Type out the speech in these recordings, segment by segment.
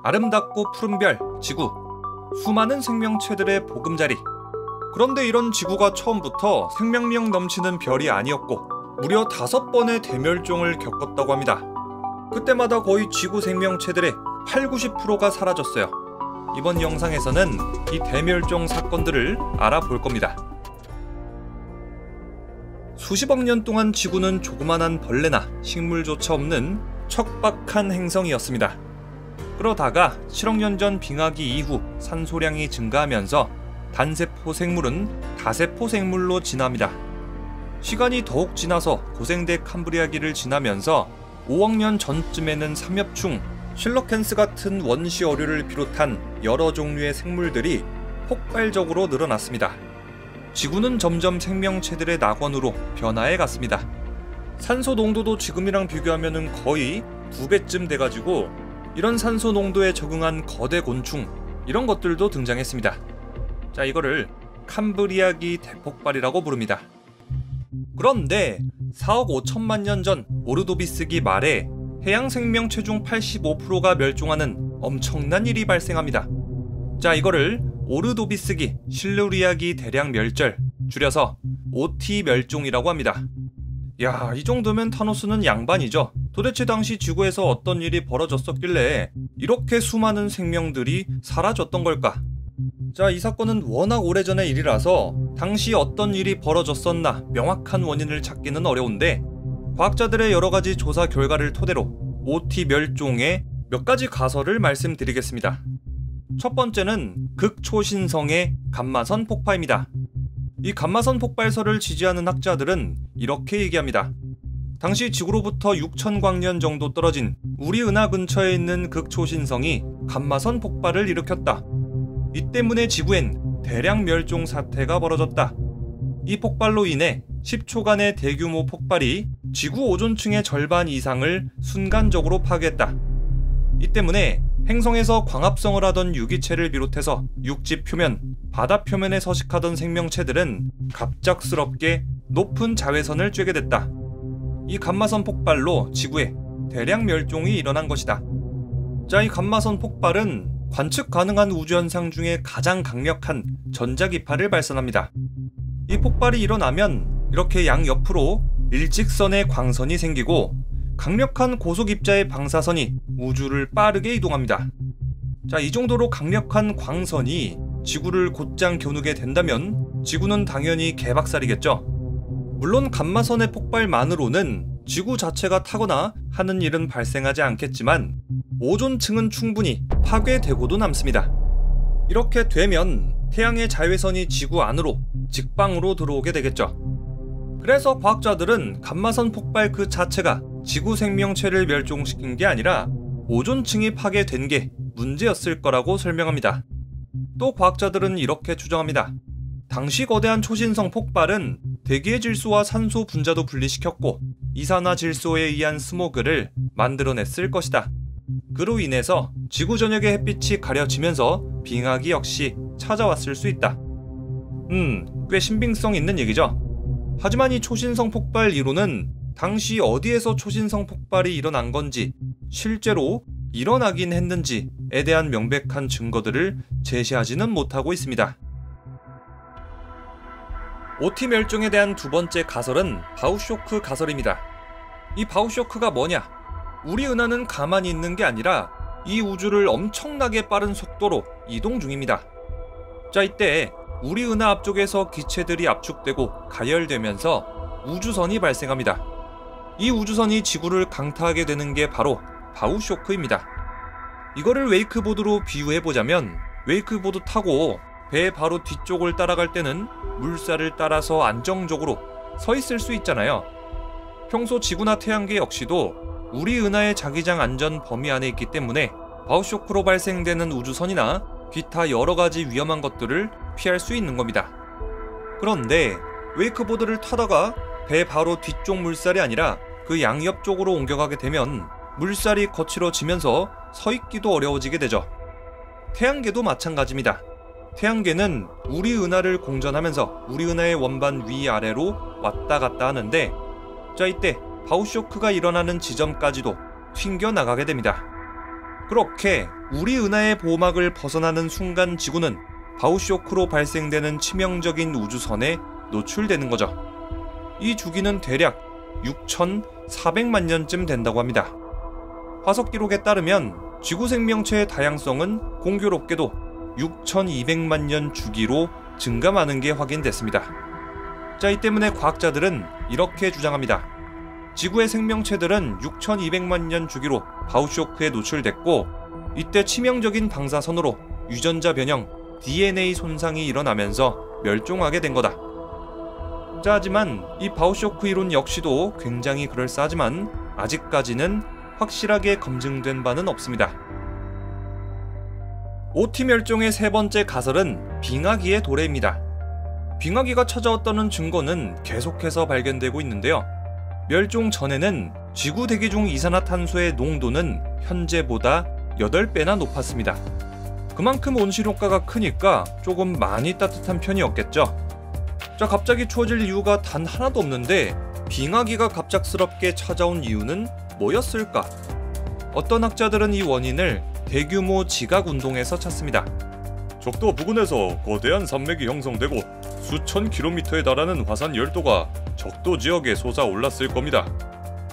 아름답고 푸른 별, 지구, 수많은 생명체들의 보금자리. 그런데 이런 지구가 처음부터 생명력 넘치는 별이 아니었고 무려 5번의 대멸종을 겪었다고 합니다. 그때마다 거의 지구 생명체들의 80~90%가 사라졌어요. 이번 영상에서는 이 대멸종 사건들을 알아볼 겁니다. 수십억 년 동안 지구는 조그만한 벌레나 식물조차 없는 척박한 행성이었습니다. 그러다가 7억 년 전 빙하기 이후 산소량이 증가하면서 단세포 생물은 다세포 생물로 진화합니다. 시간이 더욱 지나서 고생대 캄브리아기를 지나면서 5억 년 전쯤에는 삼엽충, 실러캔스 같은 원시 어류를 비롯한 여러 종류의 생물들이 폭발적으로 늘어났습니다. 지구는 점점 생명체들의 낙원으로 변화해 갔습니다. 산소 농도도 지금이랑 비교하면 거의 2배쯤 돼가지고 이런 산소 농도에 적응한 거대 곤충, 이런 것들도 등장했습니다. 자, 이거를 캄브리아기 대폭발이라고 부릅니다. 그런데 4억 5천만 년 전 오르도비스기 말에 해양 생명체 중 85%가 멸종하는 엄청난 일이 발생합니다. 자, 이거를 오르도비스기 실루리아기 대량 멸절, 줄여서 OT 멸종이라고 합니다. 야, 이 정도면 타노스는 양반이죠. 도대체 당시 지구에서 어떤 일이 벌어졌었길래 이렇게 수많은 생명들이 사라졌던 걸까? 자, 이 사건은 워낙 오래전의 일이라서 당시 어떤 일이 벌어졌었나 명확한 원인을 찾기는 어려운데, 과학자들의 여러가지 조사 결과를 토대로 OT 멸종의 몇 가지 가설을 말씀드리겠습니다. 첫 번째는 극초신성의 감마선 폭파입니다. 이 감마선 폭발설을 지지하는 학자들은 이렇게 얘기합니다. 당시 지구로부터 6,000광년 정도 떨어진 우리 은하 근처에 있는 극초신성이 감마선 폭발을 일으켰다. 이 때문에 지구엔 대량 멸종 사태가 벌어졌다. 이 폭발로 인해 10초간의 대규모 폭발이 지구 오존층의 절반 이상을 순간적으로 파괴했다. 이 때문에 행성에서 광합성을 하던 유기체를 비롯해서 육지 표면, 바다 표면에 서식하던 생명체들은 갑작스럽게 높은 자외선을 쬐게 됐다. 이 감마선 폭발로 지구에 대량 멸종이 일어난 것이다. 자, 이 감마선 폭발은 관측 가능한 우주현상 중에 가장 강력한 전자기파를 발산합니다. 이 폭발이 일어나면 이렇게 양옆으로 일직선의 광선이 생기고 강력한 고속입자의 방사선이 우주를 빠르게 이동합니다. 자, 이 정도로 강력한 광선이 지구를 곧장 겨누게 된다면 지구는 당연히 개박살이겠죠. 물론 감마선의 폭발만으로는 지구 자체가 타거나 하는 일은 발생하지 않겠지만 오존층은 충분히 파괴되고도 남습니다. 이렇게 되면 태양의 자외선이 지구 안으로 직방으로 들어오게 되겠죠. 그래서 과학자들은 감마선 폭발 그 자체가 지구 생명체를 멸종시킨 게 아니라 오존층이 파괴된 게 문제였을 거라고 설명합니다. 또 과학자들은 이렇게 추정합니다. 당시 거대한 초신성 폭발은 대기의 질소와 산소 분자도 분리시켰고 이산화질소에 의한 스모그를 만들어냈을 것이다. 그로 인해서 지구 전역의 햇빛이 가려지면서 빙하기 역시 찾아왔을 수 있다. 꽤 신빙성 있는 얘기죠. 하지만 이 초신성 폭발 이론은 당시 어디에서 초신성 폭발이 일어난 건지, 실제로 일어나긴 했는지에 대한 명백한 증거들을 제시하지는 못하고 있습니다. OT 멸종에 대한 두 번째 가설은 바우쇼크 가설입니다. 이 바우쇼크가 뭐냐? 우리 은하는 가만히 있는 게 아니라 이 우주를 엄청나게 빠른 속도로 이동 중입니다. 자, 이때 우리 은하 앞쪽에서 기체들이 압축되고 가열되면서 우주선이 발생합니다. 이 우주선이 지구를 강타하게 되는 게 바로 바우쇼크입니다. 이거를 웨이크보드로 비유해보자면, 웨이크보드 타고 배 바로 뒤쪽을 따라갈 때는 물살을 따라서 안정적으로 서 있을 수 있잖아요. 평소 지구나 태양계 역시도 우리 은하의 자기장 안전 범위 안에 있기 때문에 바우쇼크로 발생되는 우주선이나 기타 여러가지 위험한 것들을 피할 수 있는 겁니다. 그런데 웨이크보드를 타다가 배 바로 뒤쪽 물살이 아니라 그 양옆 쪽으로 옮겨가게 되면 물살이 거칠어지면서 서 있기도 어려워지게 되죠. 태양계도 마찬가지입니다. 태양계는 우리 은하를 공전하면서 우리 은하의 원반 위아래로 왔다 갔다 하는데, 자, 이때 바우쇼크가 일어나는 지점까지도 튕겨나가게 됩니다. 그렇게 우리 은하의 보호막을 벗어나는 순간 지구는 바우쇼크로 발생되는 치명적인 우주선에 노출되는 거죠. 이 주기는 대략 6,400만 년쯤 된다고 합니다. 화석 기록에 따르면 지구 생명체의 다양성은 공교롭게도 6,200만 년 주기로 증감하는 게 확인됐습니다. 자, 이 때문에 과학자들은 이렇게 주장합니다. 지구의 생명체들은 6,200만 년 주기로 바우쇼크에 노출됐고, 이때 치명적인 방사선으로 유전자 변형, DNA 손상이 일어나면서 멸종하게 된 거다. 자, 하지만 이 바우쇼크 이론 역시도 굉장히 그럴싸하지만 아직까지는 확실하게 검증된 바는 없습니다. OT 멸종의 세 번째 가설은 빙하기의 도래입니다. 빙하기가 찾아왔다는 증거는 계속해서 발견되고 있는데요. 멸종 전에는 지구 대기 중 이산화탄소의 농도는 현재보다 8배나 높았습니다. 그만큼 온실효과가 크니까 조금 많이 따뜻한 편이었겠죠. 자, 갑자기 추워질 이유가 단 하나도 없는데 빙하기가 갑작스럽게 찾아온 이유는 뭐였을까? 어떤 학자들은 이 원인을 대규모 지각운동에서 찾습니다. 적도 부근에서 거대한 산맥이 형성되고 수천 킬로미터에 달하는 화산 열도가 적도 지역에 솟아올랐을 겁니다.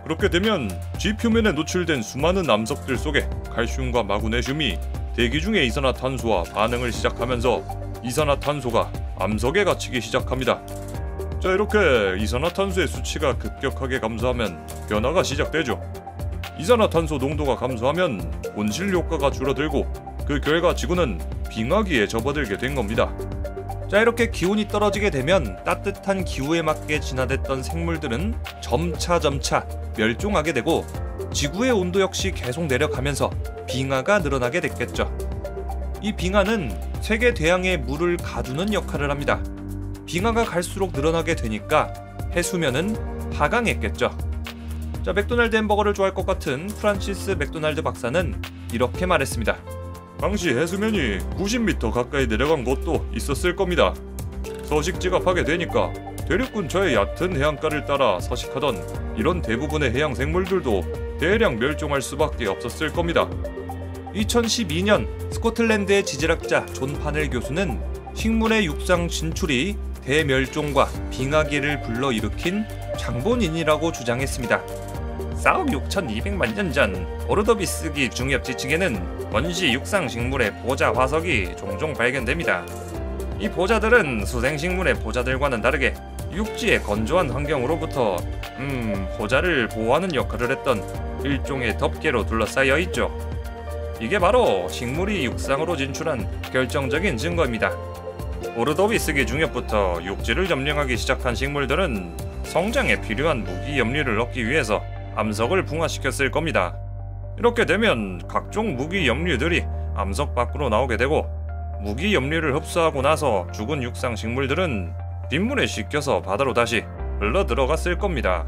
그렇게 되면 지표면에 노출된 수많은 암석들 속에 칼슘과 마그네슘이 대기 중의 이산화탄소와 반응을 시작하면서 이산화탄소가 암석에 갇히기 시작합니다. 자, 이렇게 이산화탄소의 수치가 급격하게 감소하면 변화가 시작되죠. 이산화탄소 농도가 감소하면 온실 효과가 줄어들고 그 결과 지구는 빙하기에 접어들게 된 겁니다. 자, 이렇게 기온이 떨어지게 되면 따뜻한 기후에 맞게 진화됐던 생물들은 점차 멸종하게 되고 지구의 온도 역시 계속 내려가면서 빙하가 늘어나게 됐겠죠. 이 빙하는 세계 대양에 물을 가두는 역할을 합니다. 빙하가 갈수록 늘어나게 되니까 해수면은 하강했겠죠. 자, 맥도날드 햄버거를 좋아할 것 같은 프란시스 맥도날드 박사는 이렇게 말했습니다. 당시 해수면이 90m 가까이 내려간 곳도 있었을 겁니다. 서식지가 파괴되니까 대륙 근처의 얕은 해안가를 따라 서식하던 이런 대부분의 해양 생물들도 대량 멸종할 수밖에 없었을 겁니다. 2012년 스코틀랜드의 지질학자 존 파넬 교수는 식물의 육상 진출이 대멸종과 빙하기를 불러일으킨 장본인이라고 주장했습니다. 싹 6,200만 년 전 오르도비스기 중엽 지층에는 원시 육상 식물의 보자 화석이 종종 발견됩니다. 이 보자들은 수생식물의 보자들과는 다르게 육지의 건조한 환경으로부터 보자를 보호하는 역할을 했던 일종의 덮개로 둘러싸여 있죠. 이게 바로 식물이 육상으로 진출한 결정적인 증거입니다. 오르도비스기 중엽부터 육지를 점령하기 시작한 식물들은 성장에 필요한 무기 염료를 얻기 위해서 암석을 붕화시켰을 겁니다. 이렇게 되면 각종 무기 염료들이 암석 밖으로 나오게 되고 무기 염료를 흡수하고 나서 죽은 육상 식물들은 빗물에 씻겨서 바다로 다시 흘러 들어갔을 겁니다.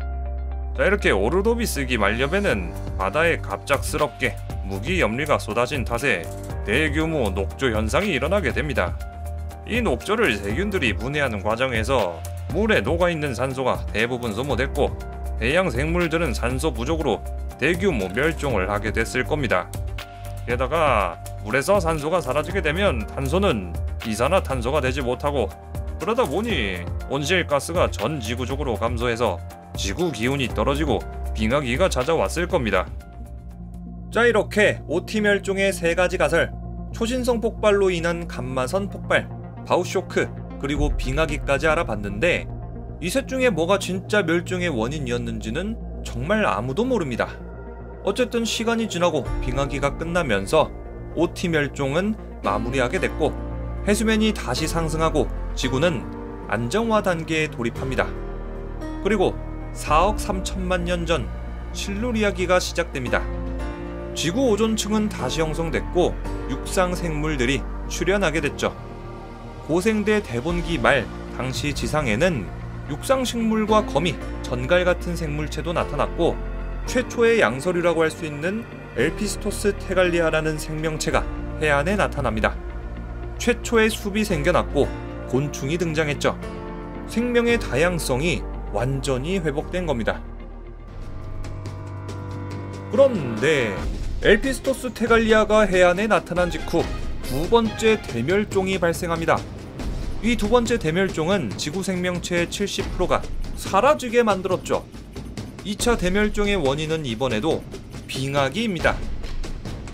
자, 이렇게 오르도비스기 말년에는 바다에 갑작스럽게 무기 염료가 쏟아진 탓에 대규모 녹조 현상이 일어나게 됩니다. 이 녹조를 세균들이 분해하는 과정에서 물에 녹아있는 산소가 대부분 소모됐고 해양 생물들은 산소 부족으로 대규모 멸종을 하게 됐을 겁니다. 게다가 물에서 산소가 사라지게 되면 탄소는 이산화탄소가 되지 못하고 그러다 보니 온실가스가 전 지구적으로 감소해서 지구 기온이 떨어지고 빙하기가 찾아왔을 겁니다. 자, 이렇게 OT 멸종의 세 가지 가설, 초신성 폭발로 인한 감마선 폭발, 바우쇼크, 그리고 빙하기까지 알아봤는데 이 셋 중에 뭐가 진짜 멸종의 원인이었는지는 정말 아무도 모릅니다. 어쨌든 시간이 지나고 빙하기가 끝나면서 OT 멸종은 마무리하게 됐고 해수면이 다시 상승하고 지구는 안정화 단계에 돌입합니다. 그리고 4억 3천만 년 전 실루리아기가 시작됩니다. 지구 오존층은 다시 형성됐고 육상 생물들이 출현하게 됐죠. 고생대 대본기 말 당시 지상에는 육상 식물과 거미, 전갈 같은 생물체도 나타났고 최초의 양서류라고 할 수 있는 엘피스토스 테갈리아라는 생명체가 해안에 나타납니다. 최초의 숲이 생겨났고 곤충이 등장했죠. 생명의 다양성이 완전히 회복된 겁니다. 그런데 엘피스토스 테갈리아가 해안에 나타난 직후 두 번째 대멸종이 발생합니다. 이 두 번째 대멸종은 지구 생명체의 70%가 사라지게 만들었죠. 2차 대멸종의 원인은 이번에도 빙하기입니다.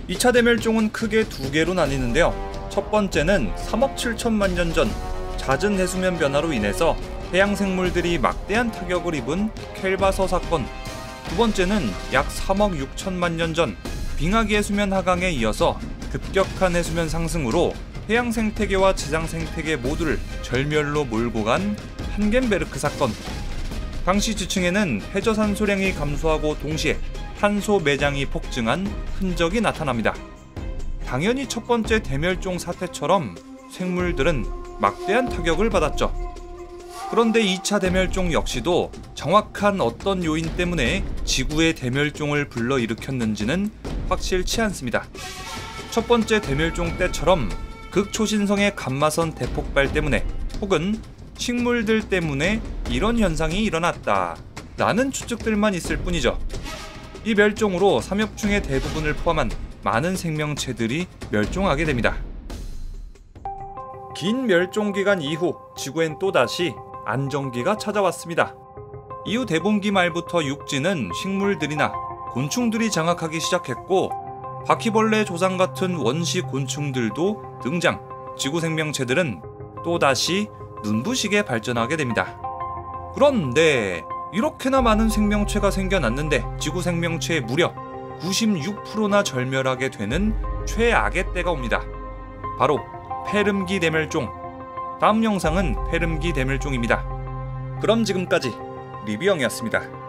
2차 대멸종은 크게 두 개로 나뉘는데요. 첫 번째는 3억 7천만 년 전 잦은 해수면 변화로 인해서 해양 생물들이 막대한 타격을 입은 켈바서 사건. 두 번째는 약 3억 6천만 년 전 빙하기 해수면 하강에 이어서 급격한 해수면 상승으로 해양 생태계와 지상 생태계 모두를 절멸로 몰고 간 한겐베르크 사건. 당시 지층에는 해저 산소량이 감소하고 동시에 탄소 매장이 폭증한 흔적이 나타납니다. 당연히 첫 번째 대멸종 사태처럼 생물들은 막대한 타격을 받았죠. 그런데 2차 대멸종 역시도 정확한 어떤 요인 때문에 지구의 대멸종을 불러일으켰는지는 확실치 않습니다. 첫 번째 대멸종 때처럼 극초신성의 감마선 대폭발 때문에 혹은 식물들 때문에 이런 현상이 일어났다 라는 추측들만 있을 뿐이죠. 이 멸종으로 삼엽충의 대부분을 포함한 많은 생명체들이 멸종하게 됩니다. 긴 멸종 기간 이후 지구엔 또다시 안정기가 찾아왔습니다. 이후 대봉기 말부터 육지는 식물들이나 곤충들이 장악하기 시작했고 바퀴벌레 조상 같은 원시 곤충들도 등장, 지구 생명체들은 또다시 눈부시게 발전하게 됩니다. 그런데 이렇게나 많은 생명체가 생겨났는데 지구 생명체의 무려 96%나 절멸하게 되는 최악의 때가 옵니다. 바로 페름기 대멸종. 다음 영상은 페름기 대멸종입니다. 그럼 지금까지 리뷰영이었습니다.